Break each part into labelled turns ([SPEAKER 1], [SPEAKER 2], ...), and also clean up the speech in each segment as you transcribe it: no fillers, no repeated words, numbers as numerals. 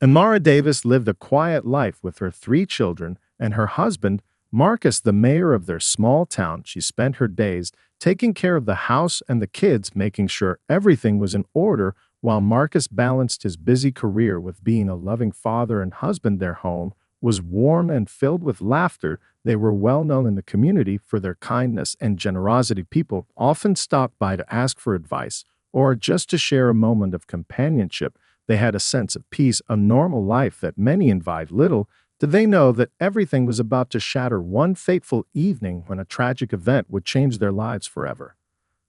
[SPEAKER 1] Amara Davis lived a quiet life with her three children and her husband, Marcus, the mayor of their small town. She spent her days taking care of the house and the kids, making sure everything was in order, while Marcus balanced his busy career with being a loving father and husband. Their home was warm and filled with laughter. They were well known in the community for their kindness and generosity. People often stopped by to ask for advice or just to share a moment of companionship. They had a sense of peace, a normal life that many envied. Little did they know that everything was about to shatter one fateful evening when a tragic event would change their lives forever.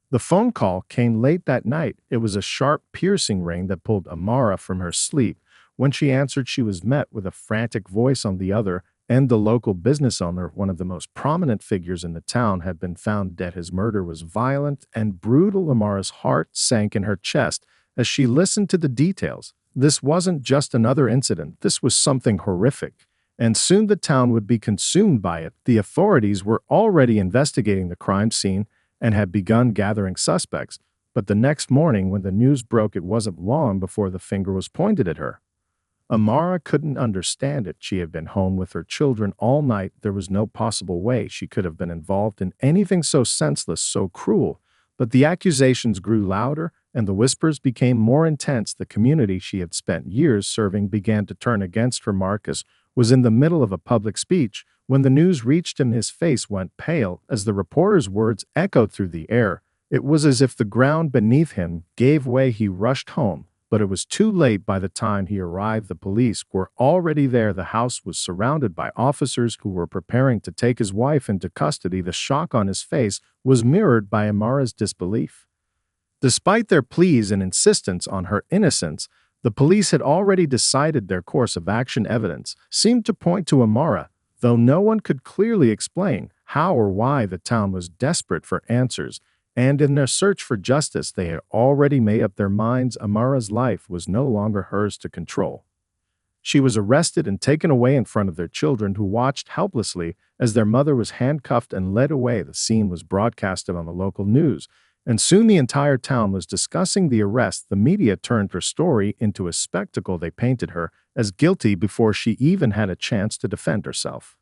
[SPEAKER 1] The phone call came late that night. It was a sharp, piercing ring that pulled Amara from her sleep. When she answered, she was met with a frantic voice on the other end. The local business owner, one of the most prominent figures in the town, had been found dead. His murder was violent and brutal. Amara's heart sank in her chest as she listened to the details. This wasn't just another incident. This was something horrific, and soon the town would be consumed by it. The authorities were already investigating the crime scene and had begun gathering suspects. But the next morning, when the news broke, it wasn't long before the finger was pointed at her. Amara couldn't understand it. She had been home with her children all night. There was no possible way she could have been involved in anything so senseless, so cruel. But the accusations grew louder, and the whispers became more intense. The community she had spent years serving began to turn against her. Marcus was in the middle of a public speech when the news reached him. His face went pale as the reporter's words echoed through the air. It was as if the ground beneath him gave way. He rushed home, but it was too late. By the time he arrived, the police were already there. The house was surrounded by officers who were preparing to take his wife into custody. The shock on his face was mirrored by Amara's disbelief. Despite their pleas and insistence on her innocence, the police had already decided their course of action. Evidence seemed to point to Amara, though no one could clearly explain how or why. The town was desperate for answers, and in their search for justice, they had already made up their minds. Amara's life was no longer hers to control. She was arrested and taken away in front of their children, who watched helplessly as their mother was handcuffed and led away. The scene was broadcasted on the local news, and soon the entire town was discussing the arrest. The media turned her story into a spectacle. They painted her as guilty before she even had a chance to defend herself.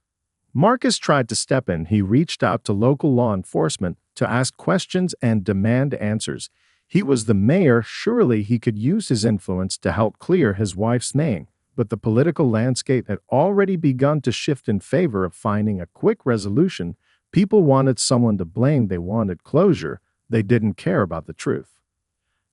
[SPEAKER 1] Marcus tried to step in. He reached out to local law enforcement to ask questions and demand answers. He was the mayor. Surely he could use his influence to help clear his wife's name. But the political landscape had already begun to shift in favor of finding a quick resolution. People wanted someone to blame. They wanted closure. They didn't care about the truth.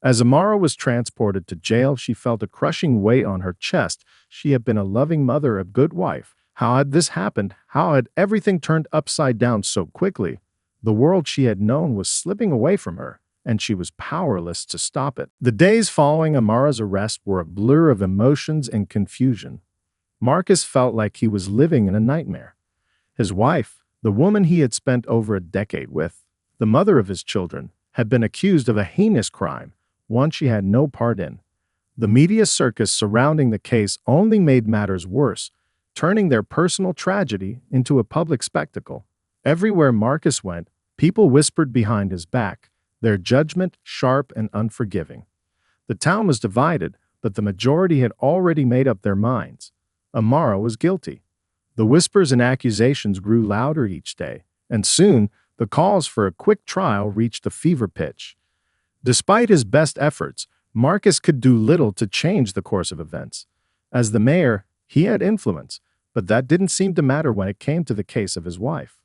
[SPEAKER 1] As Amara was transported to jail, she felt a crushing weight on her chest. She had been a loving mother, a good wife. How had this happened? How had everything turned upside down so quickly? The world she had known was slipping away from her, and she was powerless to stop it. The days following Amara's arrest were a blur of emotions and confusion. Marcus felt like he was living in a nightmare. His wife, the woman he had spent over a decade with, the mother of his children, had been accused of a heinous crime, one she had no part in. The media circus surrounding the case only made matters worse, turning their personal tragedy into a public spectacle. Everywhere Marcus went, people whispered behind his back, their judgment sharp and unforgiving. The town was divided, but the majority had already made up their minds. Amara was guilty. The whispers and accusations grew louder each day, and soon the calls for a quick trial reached a fever pitch. Despite his best efforts, Marcus could do little to change the course of events. As the mayor, he had influence, but that didn't seem to matter when it came to the case of his wife.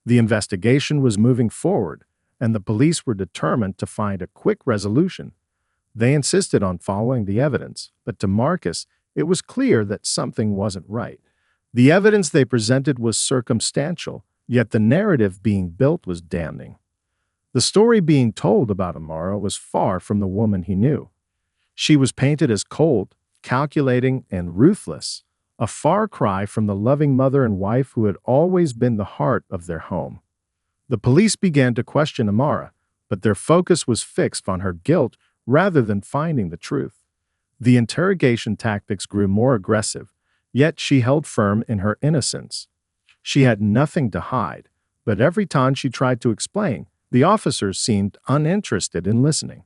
[SPEAKER 1] The investigation was moving forward, and the police were determined to find a quick resolution. They insisted on following the evidence, but to Marcus, it was clear that something wasn't right. The evidence they presented was circumstantial, yet the narrative being built was damning. The story being told about Amara was far from the woman he knew. She was painted as cold, calculating, and ruthless, a far cry from the loving mother and wife who had always been the heart of their home. The police began to question Amara, but their focus was fixed on her guilt rather than finding the truth. The interrogation tactics grew more aggressive, yet she held firm in her innocence. She had nothing to hide, but every time she tried to explain, the officers seemed uninterested in listening.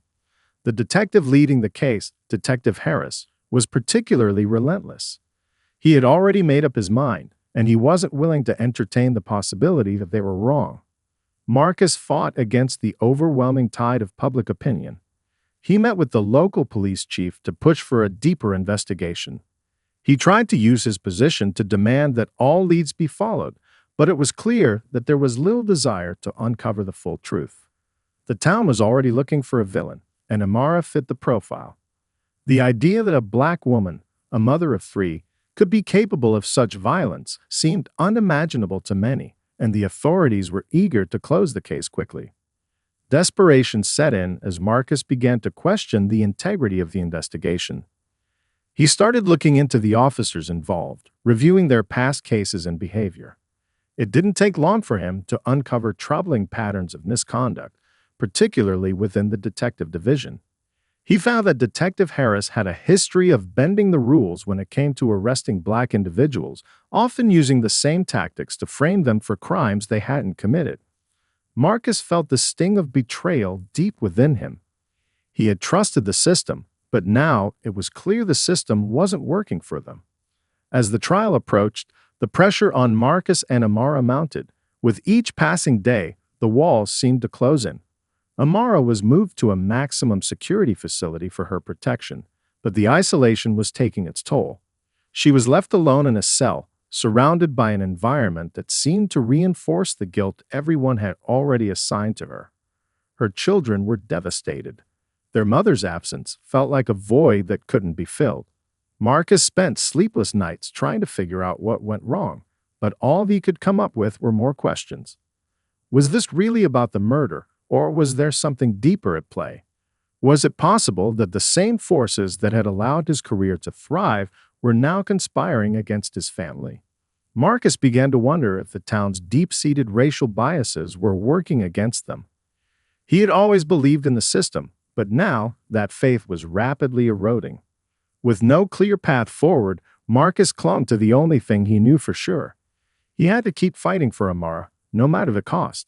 [SPEAKER 1] The detective leading the case, Detective Harris, was particularly relentless. He had already made up his mind, and he wasn't willing to entertain the possibility that they were wrong. Marcus fought against the overwhelming tide of public opinion. He met with the local police chief to push for a deeper investigation. He tried to use his position to demand that all leads be followed, but it was clear that there was little desire to uncover the full truth. The town was already looking for a villain, and Amara fit the profile. The idea that a black woman, a mother of three, could be capable of such violence seemed unimaginable to many, and the authorities were eager to close the case quickly. Desperation set in as Marcus began to question the integrity of the investigation. He started looking into the officers involved, reviewing their past cases and behavior. It didn't take long for him to uncover troubling patterns of misconduct, particularly within the detective division. He found that Detective Harris had a history of bending the rules when it came to arresting black individuals, often using the same tactics to frame them for crimes they hadn't committed. Marcus felt the sting of betrayal deep within him. He had trusted the system, but now it was clear the system wasn't working for them. As the trial approached, the pressure on Marcus and Amara mounted. With each passing day, the walls seemed to close in. Amara was moved to a maximum security facility for her protection, but the isolation was taking its toll. She was left alone in a cell, surrounded by an environment that seemed to reinforce the guilt everyone had already assigned to her. Her children were devastated. Their mother's absence felt like a void that couldn't be filled. Marcus spent sleepless nights trying to figure out what went wrong, but all he could come up with were more questions. Was this really about the murder, or was there something deeper at play? Was it possible that the same forces that had allowed his career to thrive were now conspiring against his family? Marcus began to wonder if the town's deep-seated racial biases were working against them. He had always believed in the system, but now that faith was rapidly eroding. With no clear path forward, Marcus clung to the only thing he knew for sure. He had to keep fighting for Amara, no matter the cost.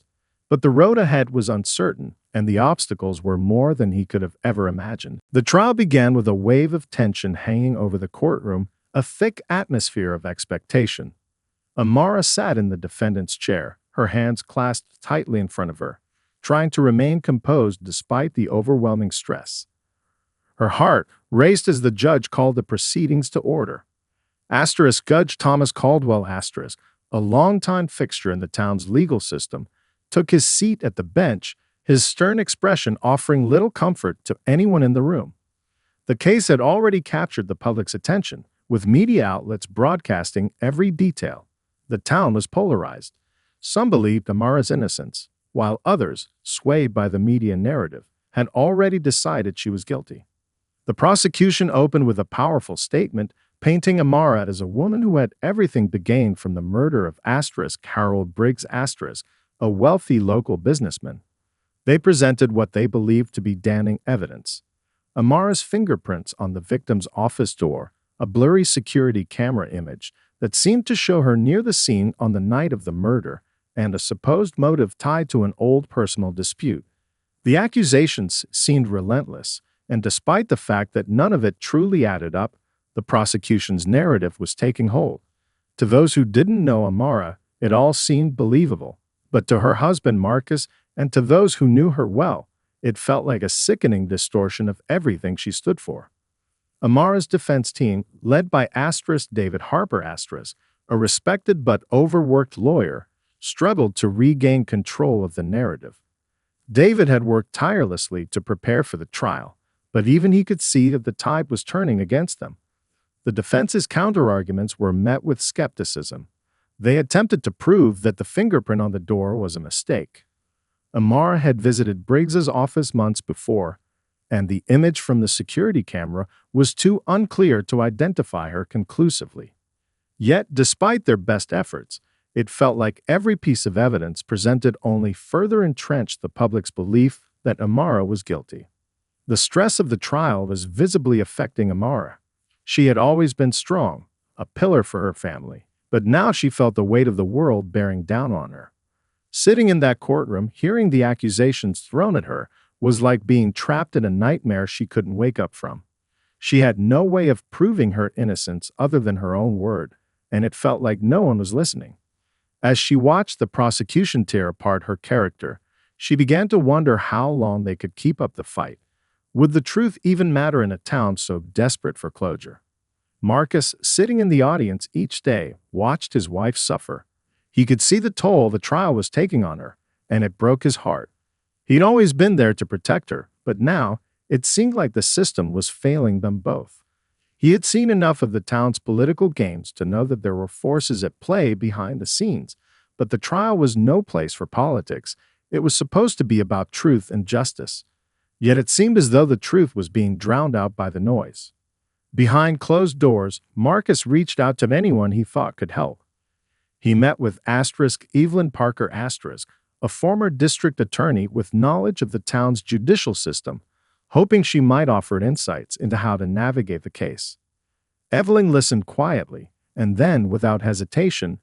[SPEAKER 1] But the road ahead was uncertain, and the obstacles were more than he could have ever imagined. The trial began with a wave of tension hanging over the courtroom, a thick atmosphere of expectation. Amara sat in the defendant's chair, her hands clasped tightly in front of her, trying to remain composed despite the overwhelming stress. Her heart raced as the judge called the proceedings to order. Judge Thomas Caldwell, a longtime fixture in the town's legal system, took his seat at the bench, his stern expression offering little comfort to anyone in the room. The case had already captured the public's attention, with media outlets broadcasting every detail. The town was polarized. Some believed Amara's innocence, while others, swayed by the media narrative, had already decided she was guilty. The prosecution opened with a powerful statement, painting Amara as a woman who had everything to gain from the murder of Harold Briggs, a wealthy local businessman. They presented what they believed to be damning evidence. Amara's fingerprints on the victim's office door, a blurry security camera image that seemed to show her near the scene on the night of the murder, and a supposed motive tied to an old personal dispute. The accusations seemed relentless, and despite the fact that none of it truly added up, the prosecution's narrative was taking hold. To those who didn't know Amara, it all seemed believable. But to her husband Marcus, and to those who knew her well, it felt like a sickening distortion of everything she stood for. Amara's defense team, led by David Harper, a respected but overworked lawyer, struggled to regain control of the narrative. David had worked tirelessly to prepare for the trial, but even he could see that the tide was turning against them. The defense's counterarguments were met with skepticism. They attempted to prove that the fingerprint on the door was a mistake. Amara had visited Briggs's office months before, and the image from the security camera was too unclear to identify her conclusively. Yet, despite their best efforts, it felt like every piece of evidence presented only further entrenched the public's belief that Amara was guilty. The stress of the trial was visibly affecting Amara. She had always been strong, a pillar for her family, but now she felt the weight of the world bearing down on her. Sitting in that courtroom, hearing the accusations thrown at her, was like being trapped in a nightmare she couldn't wake up from. She had no way of proving her innocence other than her own word, and it felt like no one was listening. As she watched the prosecution tear apart her character, she began to wonder how long they could keep up the fight. Would the truth even matter in a town so desperate for closure? Marcus, sitting in the audience each day, watched his wife suffer. He could see the toll the trial was taking on her, and it broke his heart. He'd always been there to protect her, but now it seemed like the system was failing them both. He had seen enough of the town's political games to know that there were forces at play behind the scenes, but the trial was no place for politics. It was supposed to be about truth and justice. Yet it seemed as though the truth was being drowned out by the noise. Behind closed doors, Marcus reached out to anyone he thought could help. He met with Evelyn Parker, a former district attorney with knowledge of the town's judicial system, hoping she might offer insights into how to navigate the case. Evelyn listened quietly, and then, without hesitation,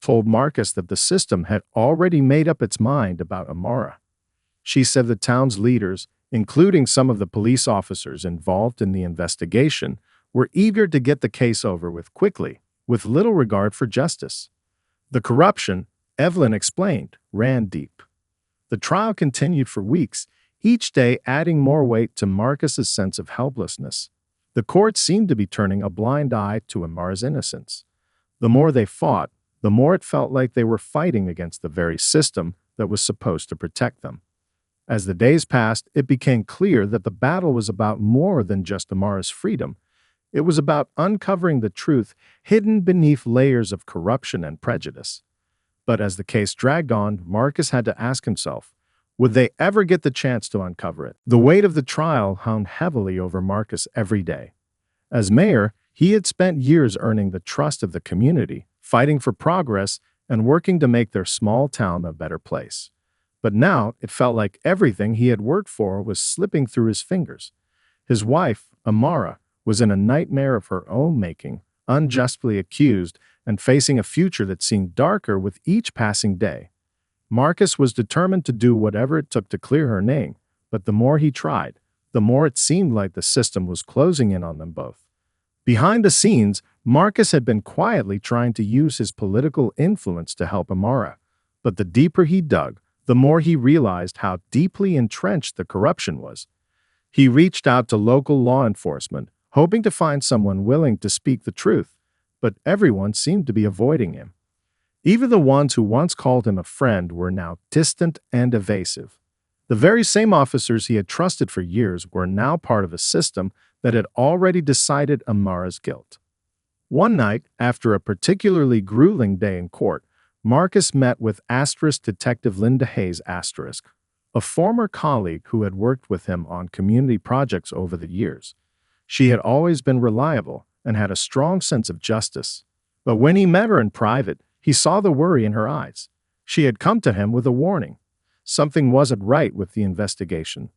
[SPEAKER 1] told Marcus that the system had already made up its mind about Amara. She said the town's leaders, including some of the police officers involved in the investigation, were eager to get the case over with quickly, with little regard for justice. The corruption, Evelyn explained, ran deep. The trial continued for weeks, each day adding more weight to Marcus's sense of helplessness. The court seemed to be turning a blind eye to Amara's innocence. The more they fought, the more it felt like they were fighting against the very system that was supposed to protect them. As the days passed, it became clear that the battle was about more than just Amara's freedom. It was about uncovering the truth hidden beneath layers of corruption and prejudice. But as the case dragged on, Marcus had to ask himself, would they ever get the chance to uncover it? The weight of the trial hung heavily over Marcus every day. As mayor, he had spent years earning the trust of the community, fighting for progress and working to make their small town a better place. But now it felt like everything he had worked for was slipping through his fingers. His wife, Amara, was in a nightmare of her own making, unjustly accused and facing a future that seemed darker with each passing day. Marcus was determined to do whatever it took to clear her name, but the more he tried, the more it seemed like the system was closing in on them both. Behind the scenes, Marcus had been quietly trying to use his political influence to help Amara, but the deeper he dug, the more he realized how deeply entrenched the corruption was. He reached out to local law enforcement, hoping to find someone willing to speak the truth, but everyone seemed to be avoiding him. Even the ones who once called him a friend were now distant and evasive. The very same officers he had trusted for years were now part of a system that had already decided Amara's guilt. One night, after a particularly grueling day in court, Marcus met with Detective Linda Hayes, a former colleague who had worked with him on community projects over the years. She had always been reliable and had a strong sense of justice. But when he met her in private, he saw the worry in her eyes. She had come to him with a warning. Something wasn't right with the investigation.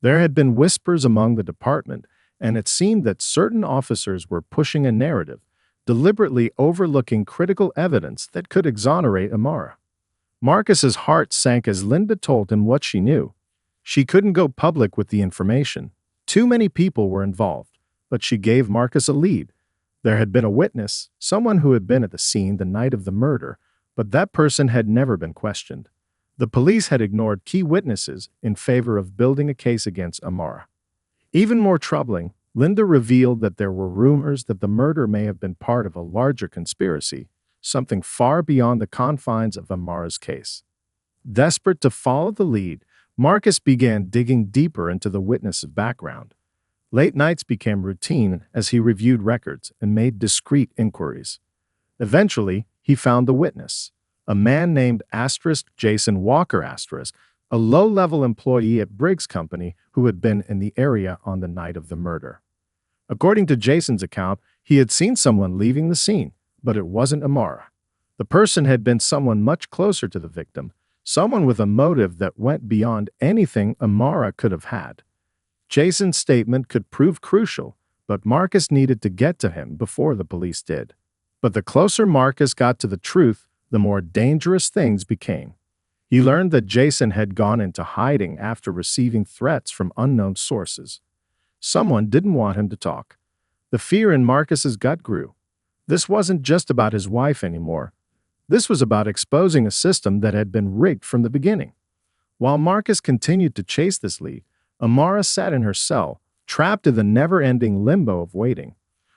[SPEAKER 1] There had been whispers among the department, and it seemed that certain officers were pushing a narrative, deliberately overlooking critical evidence that could exonerate Amara. Marcus's heart sank as Linda told him what she knew. She couldn't go public with the information. Too many people were involved, but she gave Marcus a lead. There had been a witness, someone who had been at the scene the night of the murder, but that person had never been questioned. The police had ignored key witnesses in favor of building a case against Amara. Even more troubling, Linda revealed that there were rumors that the murder may have been part of a larger conspiracy, something far beyond the confines of Amara's case. Desperate to follow the lead, Marcus began digging deeper into the witness's background. Late nights became routine as he reviewed records and made discreet inquiries. Eventually, he found the witness, a man named Jason Walker, a low-level employee at Briggs Company who had been in the area on the night of the murder. According to Jason's account, he had seen someone leaving the scene, but it wasn't Amara. The person had been someone much closer to the victim, someone with a motive that went beyond anything Amara could have had. Jason's statement could prove crucial, but Marcus needed to get to him before the police did. But the closer Marcus got to the truth, the more dangerous things became. He learned that Jason had gone into hiding after receiving threats from unknown sources. Someone didn't want him to talk. The fear in Marcus's gut grew. This wasn't just about his wife anymore. This was about exposing a system that had been rigged from the beginning. While Marcus continued to chase this lead, Amara sat in her cell, trapped in the never-ending limbo of waiting.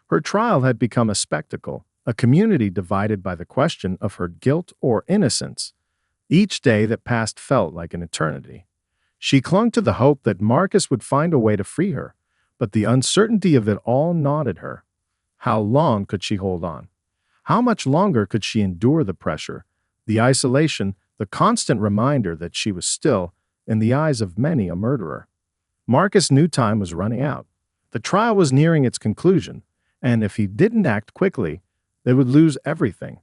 [SPEAKER 1] Her trial had become a spectacle, a community divided by the question of her guilt or innocence. Each day that passed felt like an eternity. She clung to the hope that Marcus would find a way to free her, but the uncertainty of it all gnawed at her. How long could she hold on? How much longer could she endure the pressure, the isolation, the constant reminder that she was still, in the eyes of many, a murderer? Marcus knew time was running out. The trial was nearing its conclusion, and if he didn't act quickly, they would lose everything.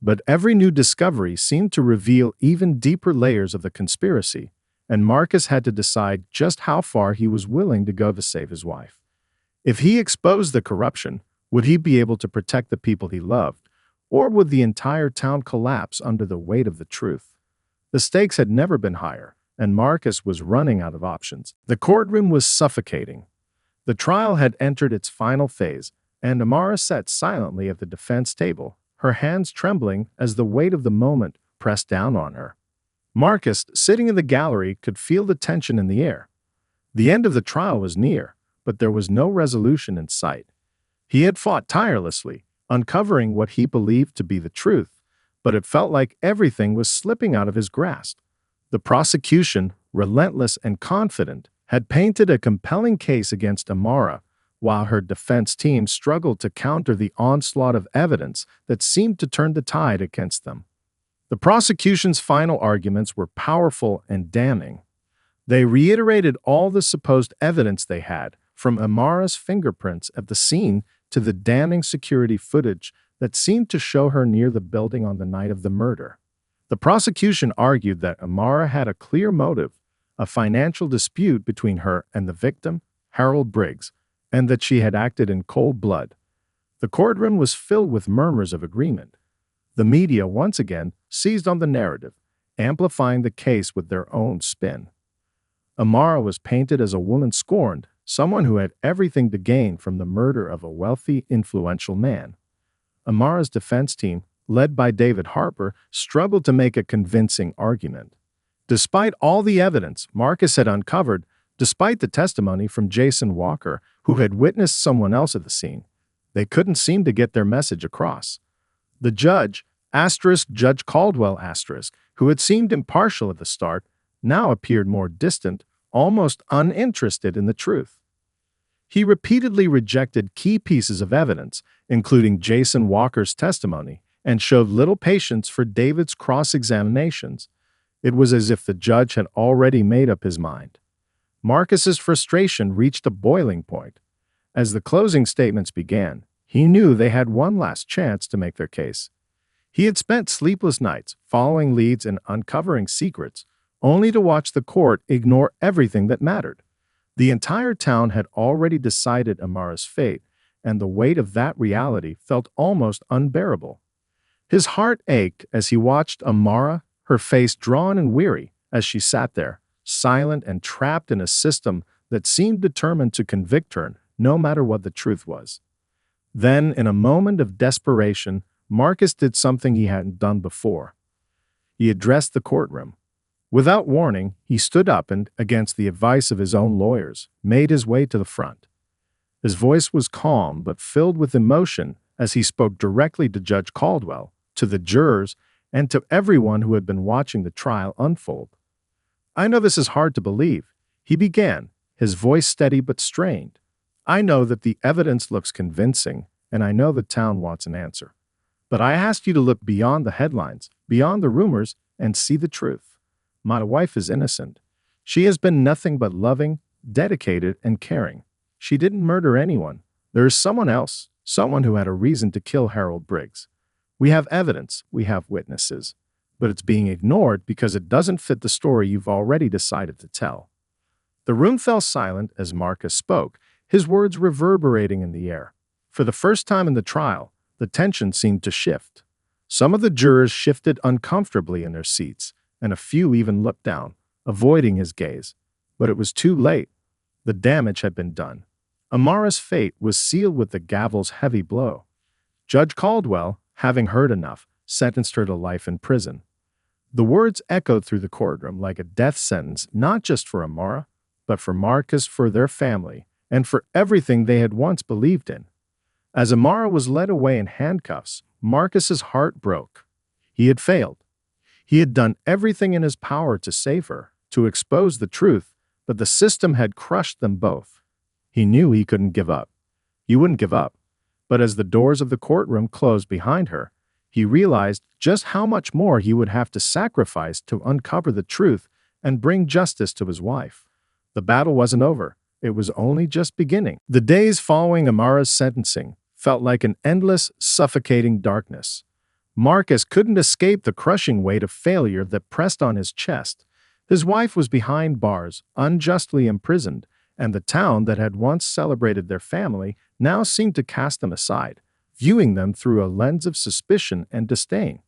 [SPEAKER 1] But every new discovery seemed to reveal even deeper layers of the conspiracy, and Marcus had to decide just how far he was willing to go to save his wife. If he exposed the corruption, would he be able to protect the people he loved, or would the entire town collapse under the weight of the truth? The stakes had never been higher, and Marcus was running out of options. The courtroom was suffocating. The trial had entered its final phase, and Amara sat silently at the defense table, her hands trembling as the weight of the moment pressed down on her. Marcus, sitting in the gallery, could feel the tension in the air. The end of the trial was near, but there was no resolution in sight. He had fought tirelessly, uncovering what he believed to be the truth, but it felt like everything was slipping out of his grasp. The prosecution, relentless and confident, had painted a compelling case against Amara, while her defense team struggled to counter the onslaught of evidence that seemed to turn the tide against them. The prosecution's final arguments were powerful and damning. They reiterated all the supposed evidence they had, from Amara's fingerprints at the scene to the damning security footage that seemed to show her near the building on the night of the murder. The prosecution argued that Amara had a clear motive, a financial dispute between her and the victim, Harold Briggs, and that she had acted in cold blood. The courtroom was filled with murmurs of agreement. The media once again seized on the narrative, amplifying the case with their own spin. Amara was painted as a woman scorned, someone who had everything to gain from the murder of a wealthy, influential man. Amara's defense team, led by David Harper, struggled to make a convincing argument. Despite all the evidence Marcus had uncovered, despite the testimony from Jason Walker, who had witnessed someone else at the scene, they couldn't seem to get their message across. The judge, Judge Caldwell, who had seemed impartial at the start, now appeared more distant, almost uninterested in the truth. He repeatedly rejected key pieces of evidence, including Jason Walker's testimony, and showed little patience for David's cross-examinations. It was as if the judge had already made up his mind. Marcus's frustration reached a boiling point. As the closing statements began, he knew they had one last chance to make their case. He had spent sleepless nights following leads and uncovering secrets, only to watch the court ignore everything that mattered. The entire town had already decided Amara's fate, and the weight of that reality felt almost unbearable. His heart ached as he watched Amara, her face drawn and weary, as she sat there, silent and trapped in a system that seemed determined to convict her, no matter what the truth was. Then, in a moment of desperation, Marcus did something he hadn't done before. He addressed the courtroom. Without warning, he stood up and, against the advice of his own lawyers, made his way to the front. His voice was calm but filled with emotion as he spoke directly to Judge Caldwell, to the jurors, and to everyone who had been watching the trial unfold. "I know this is hard to believe," he began, his voice steady but strained. "I know that the evidence looks convincing, and I know the town wants an answer. But I asked you to look beyond the headlines, beyond the rumors, and see the truth. My wife is innocent. She has been nothing but loving, dedicated, and caring. She didn't murder anyone. There is someone else, someone who had a reason to kill Harold Briggs. We have evidence, we have witnesses, but it's being ignored because it doesn't fit the story you've already decided to tell." The room fell silent as Marcus spoke, his words reverberating in the air. For the first time in the trial, the tension seemed to shift. Some of the jurors shifted uncomfortably in their seats, and a few even looked down, avoiding his gaze. But it was too late. The damage had been done. Amara's fate was sealed with the gavel's heavy blow. Judge Caldwell, having heard enough, sentenced her to life in prison. The words echoed through the courtroom like a death sentence, not just for Amara, but for Marcus, for their family, and for everything they had once believed in. As Amara was led away in handcuffs, Marcus's heart broke. He had failed. He had done everything in his power to save her, to expose the truth, but the system had crushed them both. He knew he couldn't give up. He wouldn't give up. But as the doors of the courtroom closed behind her, he realized just how much more he would have to sacrifice to uncover the truth and bring justice to his wife. The battle wasn't over. It was only just beginning. The days following Amara's sentencing felt like an endless, suffocating darkness. Marcus couldn't escape the crushing weight of failure that pressed on his chest. His wife was behind bars, unjustly imprisoned, and the town that had once celebrated their family now seemed to cast them aside, viewing them through a lens of suspicion and disdain.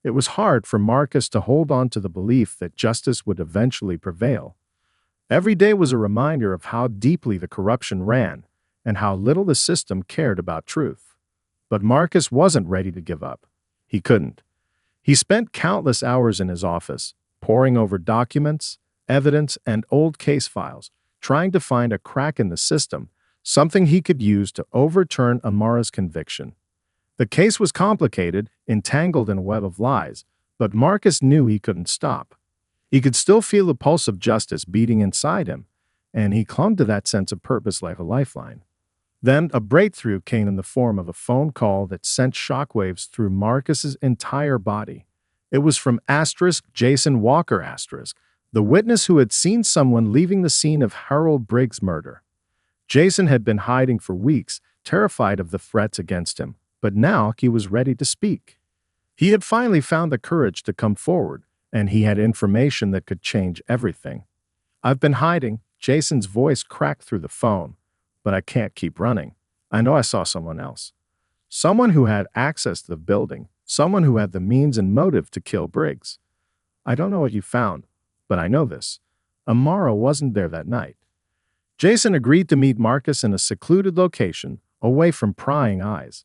[SPEAKER 1] It was hard for Marcus to hold on to the belief that justice would eventually prevail. Every day was a reminder of how deeply the corruption ran and how little the system cared about truth. But Marcus wasn't ready to give up. He couldn't. He spent countless hours in his office, poring over documents, evidence, and old case files, trying to find a crack in the system, something he could use to overturn Amara's conviction. The case was complicated, entangled in a web of lies, but Marcus knew he couldn't stop. He could still feel the pulse of justice beating inside him, and he clung to that sense of purpose like a lifeline. Then a breakthrough came in the form of a phone call that sent shockwaves through Marcus's entire body. It was from Jason Walker, the witness who had seen someone leaving the scene of Harold Briggs' murder. Jason had been hiding for weeks, terrified of the threats against him, but now he was ready to speak. He had finally found the courage to come forward, and he had information that could change everything. "I've been hiding," Jason's voice cracked through the phone, "but I can't keep running. I know I saw someone else. Someone who had access to the building, someone who had the means and motive to kill Briggs. I don't know what you found, but I know this. Amara wasn't there that night." Jason agreed to meet Marcus in a secluded location, away from prying eyes.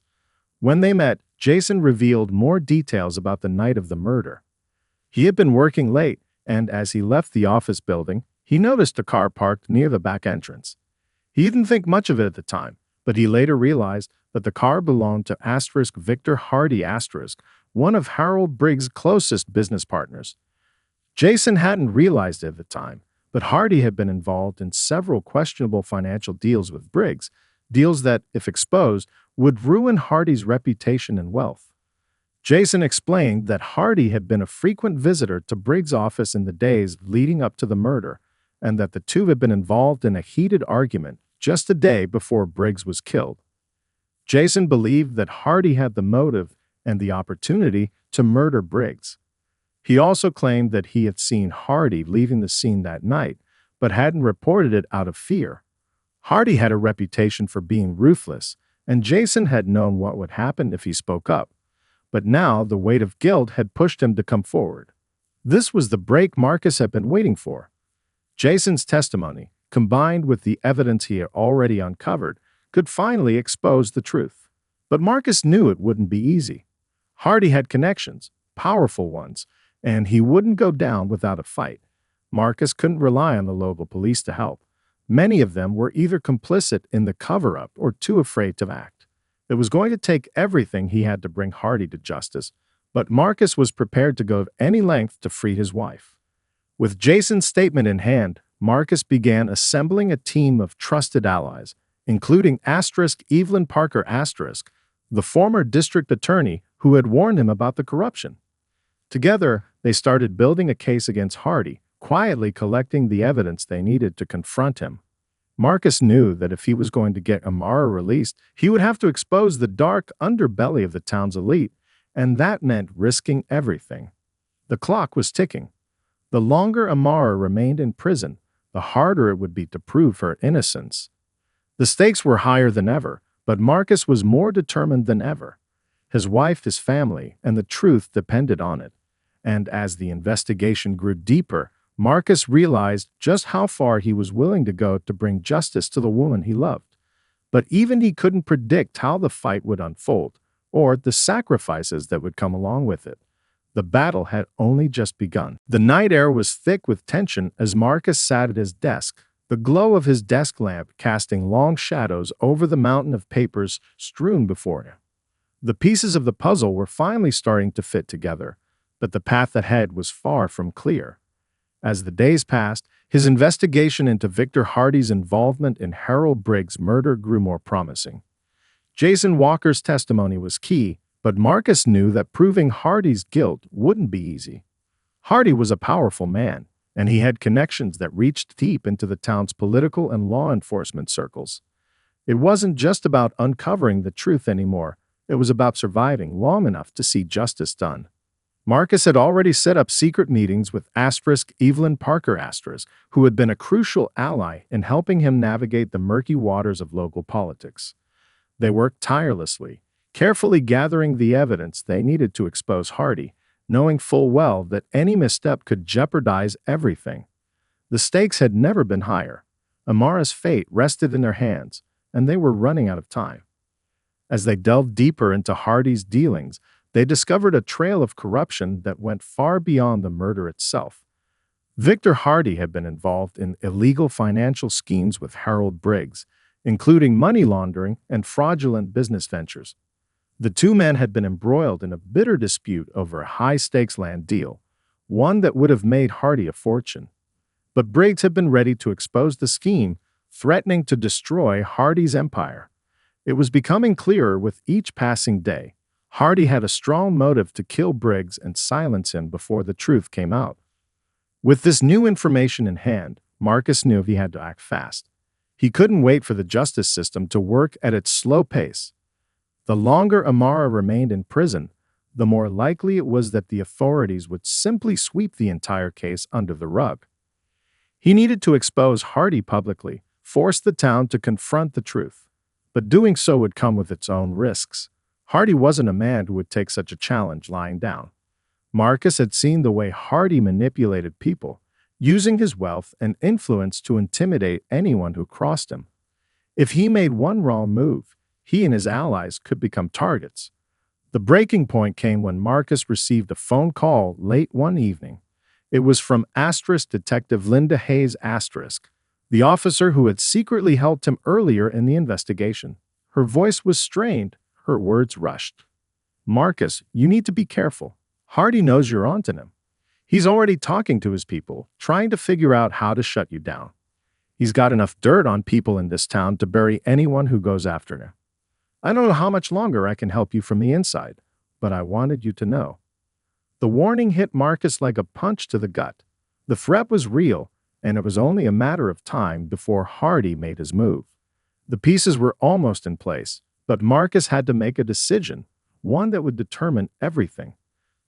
[SPEAKER 1] When they met, Jason revealed more details about the night of the murder. He had been working late, and as he left the office building, he noticed a car parked near the back entrance. He didn't think much of it at the time, but he later realized that the car belonged to Victor Hardy, one of Harold Briggs' closest business partners. Jason hadn't realized it at the time, but Hardy had been involved in several questionable financial deals with Briggs, deals that, if exposed, would ruin Hardy's reputation and wealth. Jason explained that Hardy had been a frequent visitor to Briggs' office in the days leading up to the murder, and that the two had been involved in a heated argument just a day before Briggs was killed. Jason believed that Hardy had the motive and the opportunity to murder Briggs. He also claimed that he had seen Hardy leaving the scene that night, but hadn't reported it out of fear. Hardy had a reputation for being ruthless, and Jason had known what would happen if he spoke up. But now the weight of guilt had pushed him to come forward. This was the break Marcus had been waiting for. Jason's testimony, combined with the evidence he had already uncovered, could finally expose the truth. But Marcus knew it wouldn't be easy. Hardy had connections, powerful ones, and he wouldn't go down without a fight. Marcus couldn't rely on the local police to help. Many of them were either complicit in the cover-up or too afraid to act. It was going to take everything he had to bring Hardy to justice, but Marcus was prepared to go any length to free his wife. With Jason's statement in hand, Marcus began assembling a team of trusted allies, including Evelyn Parker, the former district attorney who had warned him about the corruption. Together, they started building a case against Hardy, quietly collecting the evidence they needed to confront him. Marcus knew that if he was going to get Amara released, he would have to expose the dark underbelly of the town's elite, and that meant risking everything. The clock was ticking. The longer Amara remained in prison, the harder it would be to prove her innocence. The stakes were higher than ever, but Marcus was more determined than ever. His wife, his family, and the truth depended on it. And as the investigation grew deeper, Marcus realized just how far he was willing to go to bring justice to the woman he loved. But even he couldn't predict how the fight would unfold, or the sacrifices that would come along with it. The battle had only just begun. The night air was thick with tension as Marcus sat at his desk, the glow of his desk lamp casting long shadows over the mountain of papers strewn before him. The pieces of the puzzle were finally starting to fit together, but the path ahead was far from clear. As the days passed, his investigation into Victor Hardy's involvement in Harold Briggs' murder grew more promising. Jason Walker's testimony was key, but Marcus knew that proving Hardy's guilt wouldn't be easy. Hardy was a powerful man, and he had connections that reached deep into the town's political and law enforcement circles. It wasn't just about uncovering the truth anymore, it was about surviving long enough to see justice done. Marcus had already set up secret meetings with Evelyn Parker, who had been a crucial ally in helping him navigate the murky waters of local politics. They worked tirelessly, carefully gathering the evidence they needed to expose Hardy, knowing full well that any misstep could jeopardize everything. The stakes had never been higher. Amara's fate rested in their hands, and they were running out of time. As they delved deeper into Hardy's dealings, they discovered a trail of corruption that went far beyond the murder itself. Victor Hardy had been involved in illegal financial schemes with Harold Briggs, including money laundering and fraudulent business ventures. The two men had been embroiled in a bitter dispute over a high-stakes land deal, one that would have made Hardy a fortune. But Briggs had been ready to expose the scheme, threatening to destroy Hardy's empire. It was becoming clearer with each passing day. Hardy had a strong motive to kill Briggs and silence him before the truth came out. With this new information in hand, Marcus knew he had to act fast. He couldn't wait for the justice system to work at its slow pace. The longer Amara remained in prison, the more likely it was that the authorities would simply sweep the entire case under the rug. He needed to expose Hardy publicly, force the town to confront the truth. But doing so would come with its own risks. Hardy wasn't a man who would take such a challenge lying down. Marcus had seen the way Hardy manipulated people, using his wealth and influence to intimidate anyone who crossed him. If he made one wrong move, he and his allies could become targets. The breaking point came when Marcus received a phone call late one evening. It was from Detective Linda Hayes, the officer who had secretly helped him earlier in the investigation. Her voice was strained, her words rushed. "Marcus, you need to be careful. Hardy knows you're onto him. He's already talking to his people, trying to figure out how to shut you down. He's got enough dirt on people in this town to bury anyone who goes after him. I don't know how much longer I can help you from the inside, but I wanted you to know." The warning hit Marcus like a punch to the gut. The threat was real, and it was only a matter of time before Hardy made his move. The pieces were almost in place, but Marcus had to make a decision, one that would determine everything.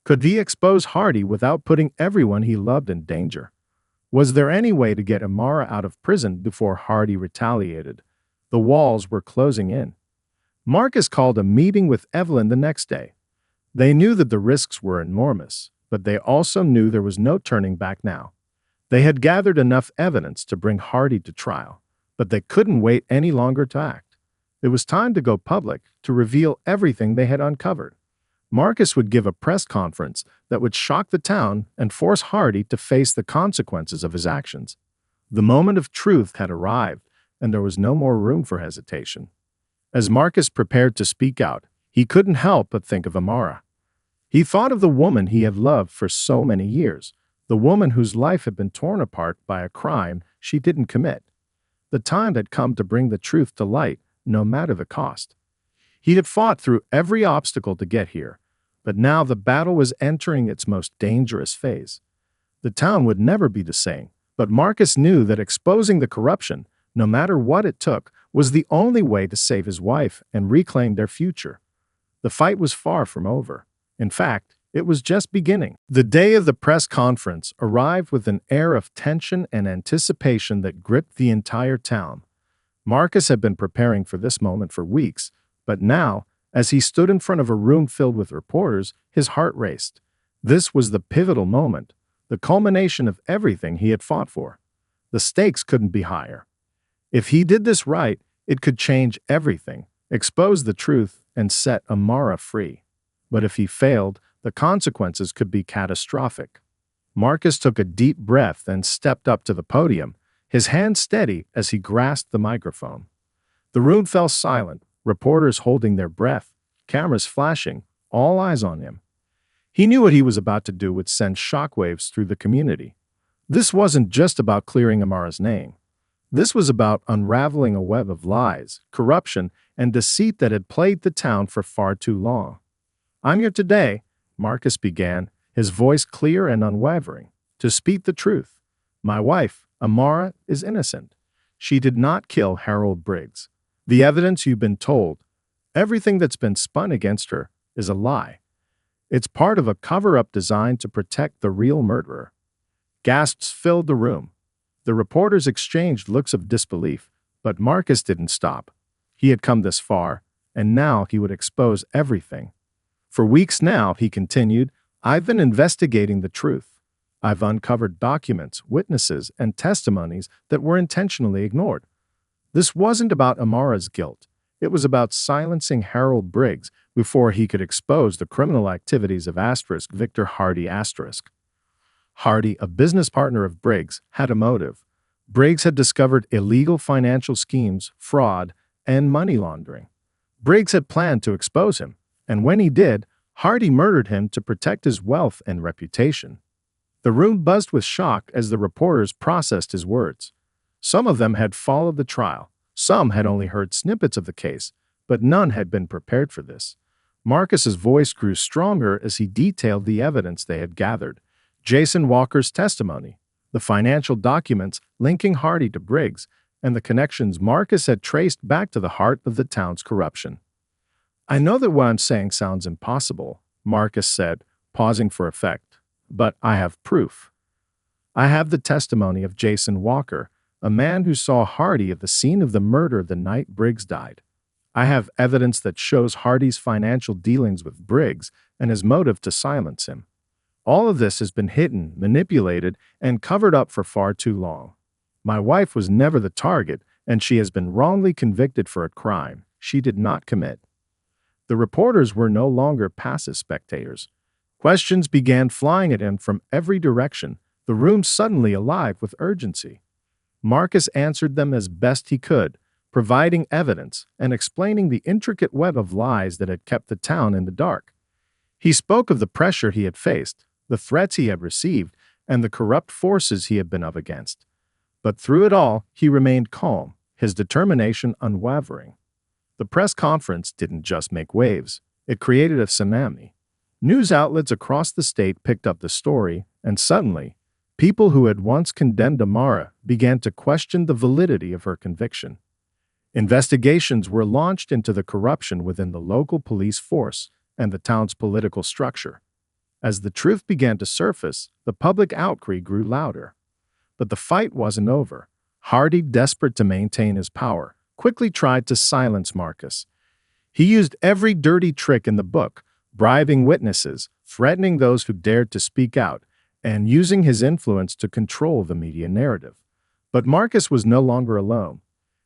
[SPEAKER 1] Could he expose Hardy without putting everyone he loved in danger? Was there any way to get Amara out of prison before Hardy retaliated? The walls were closing in. Marcus called a meeting with Evelyn the next day. They knew that the risks were enormous, but they also knew there was no turning back now. They had gathered enough evidence to bring Hardy to trial, but they couldn't wait any longer to act. It was time to go public, to reveal everything they had uncovered. Marcus would give a press conference that would shock the town and force Hardy to face the consequences of his actions. The moment of truth had arrived, and there was no more room for hesitation. As Marcus prepared to speak out, he couldn't help but think of Amara. He thought of the woman he had loved for so many years, the woman whose life had been torn apart by a crime she didn't commit. The time had come to bring the truth to light, no matter the cost. He had fought through every obstacle to get here, but now the battle was entering its most dangerous phase. The town would never be the same, but Marcus knew that exposing the corruption, no matter what it took, was the only way to save his wife and reclaim their future. The fight was far from over. In fact, it was just beginning. The day of the press conference arrived with an air of tension and anticipation that gripped the entire town. Marcus had been preparing for this moment for weeks, but now, as he stood in front of a room filled with reporters, his heart raced. This was the pivotal moment, the culmination of everything he had fought for. The stakes couldn't be higher. If he did this right, It could change everything, expose the truth, and set Amara free. But if he failed, the consequences could be catastrophic. Marcus took a deep breath and stepped up to the podium, his hand steady as he grasped the microphone. The room fell silent, reporters holding their breath, cameras flashing, all eyes on him. He knew what he was about to do would send shockwaves through the community. This wasn't just about clearing Amara's name. This was about unraveling a web of lies, corruption, and deceit that had plagued the town for far too long. "I'm here today," Marcus began, his voice clear and unwavering, "to speak the truth. My wife, Amara, is innocent. She did not kill Harold Briggs. The evidence you've been told, everything that's been spun against her, is a lie. It's part of a cover-up designed to protect the real murderer." Gasps filled the room. The reporters exchanged looks of disbelief, but Marcus didn't stop. He had come this far, and now he would expose everything. "For weeks now," he continued, "I've been investigating the truth. I've uncovered documents, witnesses, and testimonies that were intentionally ignored. This wasn't about Amara's guilt. It was about silencing Harold Briggs before he could expose the criminal activities of Victor Hardy. Hardy, a business partner of Briggs, had a motive. Briggs had discovered illegal financial schemes, fraud, and money laundering. Briggs had planned to expose him, and when he did, Hardy murdered him to protect his wealth and reputation. The room buzzed with shock as the reporters processed his words. Some of them had followed the trial. Some had only heard snippets of the case, but none had been prepared for this. Marcus's voice grew stronger as he detailed the evidence they had gathered. Jason Walker's testimony, the financial documents linking Hardy to Briggs, and the connections Marcus had traced back to the heart of the town's corruption. "I know that what I'm saying sounds impossible," Marcus said, pausing for effect, "but I have proof. I have the testimony of Jason Walker, a man who saw Hardy at the scene of the murder the night Briggs died. I have evidence that shows Hardy's financial dealings with Briggs and his motive to silence him. All of this has been hidden, manipulated, and covered up for far too long. My wife was never the target, and she has been wrongly convicted for a crime she did not commit." The reporters were no longer passive spectators. Questions began flying at him from every direction, the room suddenly alive with urgency. Marcus answered them as best he could, providing evidence and explaining the intricate web of lies that had kept the town in the dark. He spoke of the pressure he had faced, the threats he had received, and the corrupt forces he had been up against. But through it all, he remained calm, his determination unwavering. The press conference didn't just make waves, it created a tsunami. News outlets across the state picked up the story, and suddenly, people who had once condemned Amara began to question the validity of her conviction. Investigations were launched into the corruption within the local police force and the town's political structure. As the truth began to surface, the public outcry grew louder. But the fight wasn't over. Hardy, desperate to maintain his power, quickly tried to silence Marcus. He used every dirty trick in the book, bribing witnesses, threatening those who dared to speak out, and using his influence to control the media narrative. But Marcus was no longer alone.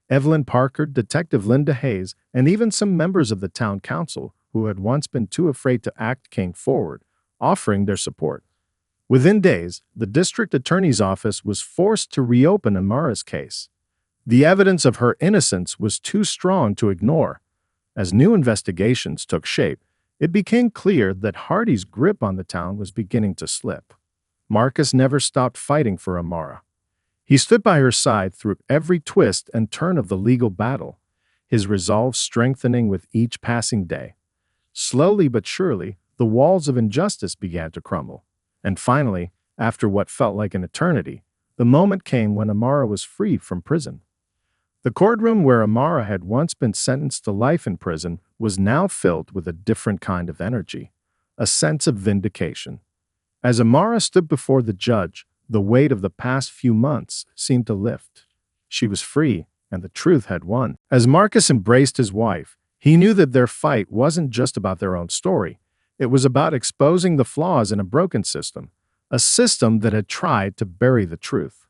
[SPEAKER 1] Evelyn Parker, Detective Linda Hayes, and even some members of the town council who had once been too afraid to act came forward, offering their support. Within days, the district attorney's office was forced to reopen Amara's case. The evidence of her innocence was too strong to ignore. As new investigations took shape, it became clear that Hardy's grip on the town was beginning to slip. Marcus never stopped fighting for Amara. He stood by her side through every twist and turn of the legal battle, his resolve strengthening with each passing day. Slowly but surely, the walls of injustice began to crumble. And finally, after what felt like an eternity, the moment came when Amara was free from prison. The courtroom where Amara had once been sentenced to life in prison was now filled with a different kind of energy, a sense of vindication. As Amara stood before the judge, the weight of the past few months seemed to lift. She was free, and the truth had won. As Marcus embraced his wife, he knew that their fight wasn't just about their own story. It was about exposing the flaws in a broken system, a system that had tried to bury the truth.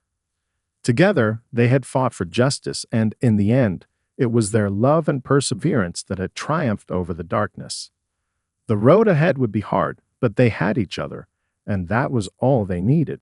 [SPEAKER 1] Together, they had fought for justice, and in the end, It was their love and perseverance that had triumphed over the darkness. The road ahead would be hard, but they had each other, and that was all they needed.